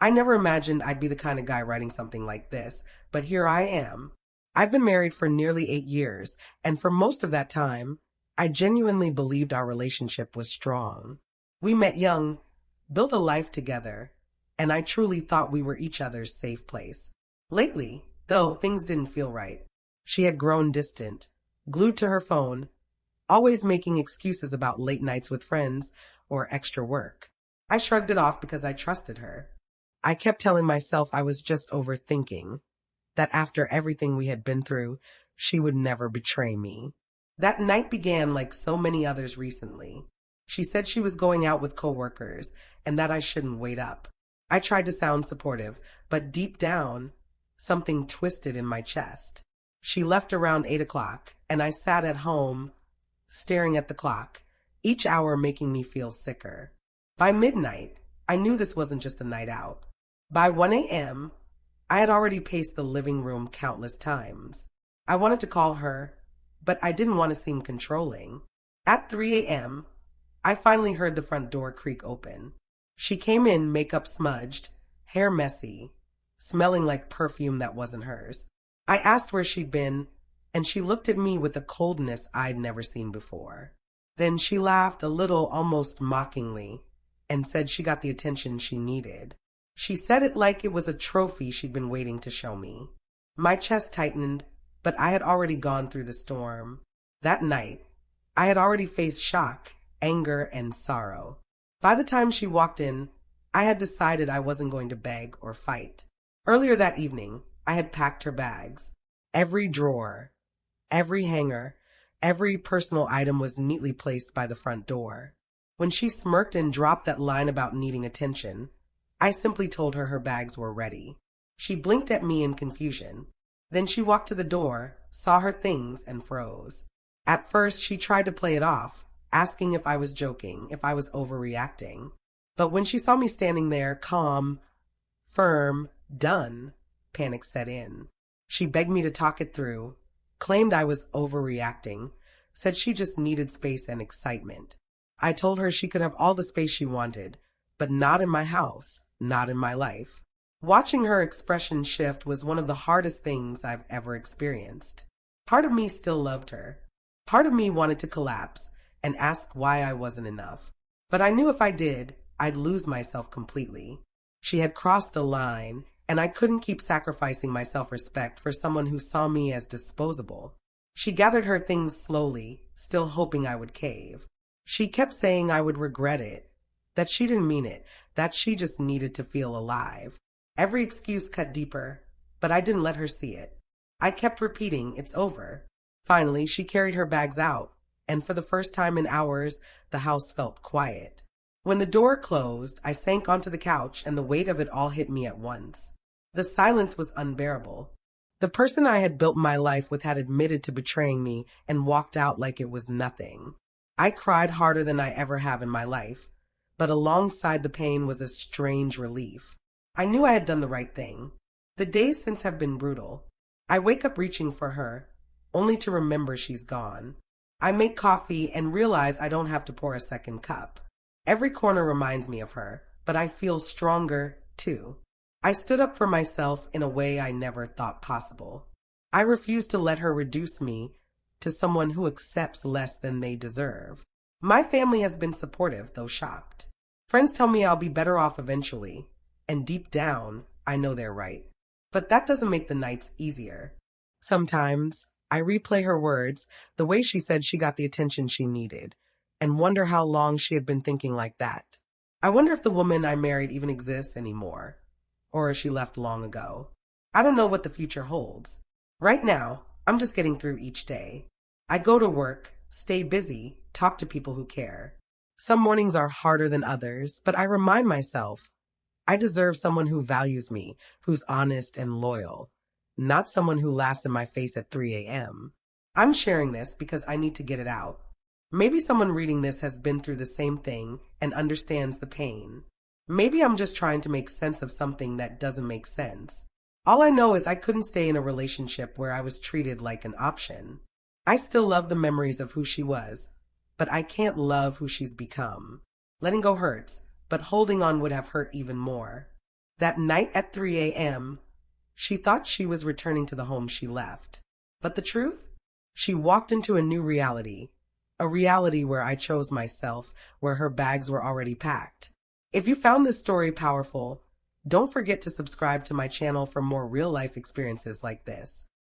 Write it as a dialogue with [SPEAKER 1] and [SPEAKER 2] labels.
[SPEAKER 1] I never imagined I'd be the kind of guy writing something like this, but here I am. I've been married for nearly 8 years, and for most of that time, I genuinely believed our relationship was strong. We met young, built a life together, and I truly thought we were each other's safe place. Lately, though, things didn't feel right. She had grown distant, glued to her phone, always making excuses about late nights with friends or extra work. I shrugged it off because I trusted her. I kept telling myself I was just overthinking, that after everything we had been through, she would never betray me. That night began like so many others recently. She said she was going out with coworkers and that I shouldn't wait up. I tried to sound supportive, but deep down, something twisted in my chest. She left around 8 o'clock, and I sat at home, staring at the clock, each hour making me feel sicker. By midnight, I knew this wasn't just a night out. By 1 a.m., I had already paced the living room countless times. I wanted to call her, but I didn't want to seem controlling. At 3 a.m., I finally heard the front door creak open. She came in, makeup smudged, hair messy, smelling like perfume that wasn't hers. I asked where she'd been, and she looked at me with a coldness I'd never seen before. Then she laughed a little, almost mockingly, and said she got the attention she needed. She said it like it was a trophy she'd been waiting to show me. My chest tightened, but I had already gone through the storm. That night, I had already faced shock, anger, and sorrow. By the time she walked in, I had decided I wasn't going to beg or fight. Earlier that evening, I had packed her bags. Every drawer, every hanger, every personal item was neatly placed by the front door. When she smirked and dropped that line about needing attention, I simply told her bags were ready. She blinked at me in confusion. Then she walked to the door, saw her things, and froze. At first, she tried to play it off, asking if I was joking, if I was overreacting. But when she saw me standing there, calm, firm, done, panic set in. She begged me to talk it through, claimed I was overreacting, said she just needed space and excitement. I told her she could have all the space she wanted, but not in my house, not in my life. Watching her expression shift was one of the hardest things I've ever experienced. Part of me still loved her. Part of me wanted to collapse and ask why I wasn't enough. But I knew if I did, I'd lose myself completely. She had crossed a line, and I couldn't keep sacrificing my self-respect for someone who saw me as disposable. She gathered her things slowly, still hoping I would cave. She kept saying I would regret it, that she didn't mean it, that she just needed to feel alive. Every excuse cut deeper, but I didn't let her see it. I kept repeating, it's over. Finally, she carried her bags out, and for the first time in hours, the house felt quiet. When the door closed, I sank onto the couch, and the weight of it all hit me at once. The silence was unbearable. The person I had built my life with had admitted to betraying me and walked out like it was nothing. I cried harder than I ever have in my life, but alongside the pain was a strange relief. I knew I had done the right thing. The days since have been brutal. I wake up reaching for her, only to remember she's gone. I make coffee and realize I don't have to pour a second cup. Every corner reminds me of her, but I feel stronger, too. I stood up for myself in a way I never thought possible. I refuse to let her reduce me to someone who accepts less than they deserve. My family has been supportive, though shocked. Friends tell me I'll be better off eventually, and deep down, I know they're right. But that doesn't make the nights easier. Sometimes, I replay her words, the way she said she got the attention she needed, and wonder how long she had been thinking like that. I wonder if the woman I married even exists anymore, or if she left long ago. I don't know what the future holds. Right now, I'm just getting through each day. I go to work, stay busy, talk to people who care. Some mornings are harder than others, but I remind myself, I deserve someone who values me, who's honest and loyal, not someone who laughs in my face at 3 a.m. I'm sharing this because I need to get it out. Maybe someone reading this has been through the same thing and understands the pain. Maybe I'm just trying to make sense of something that doesn't make sense. All I know is I couldn't stay in a relationship where I was treated like an option. I still love the memories of who she was, but I can't love who she's become. Letting go hurts, but holding on would have hurt even more. That night at 3 a.m., she thought she was returning to the home she left. But the truth? She walked into a new reality. A reality where I chose myself, where her bags were already packed. If you found this story powerful, don't forget to subscribe to my channel for more real-life experiences like this.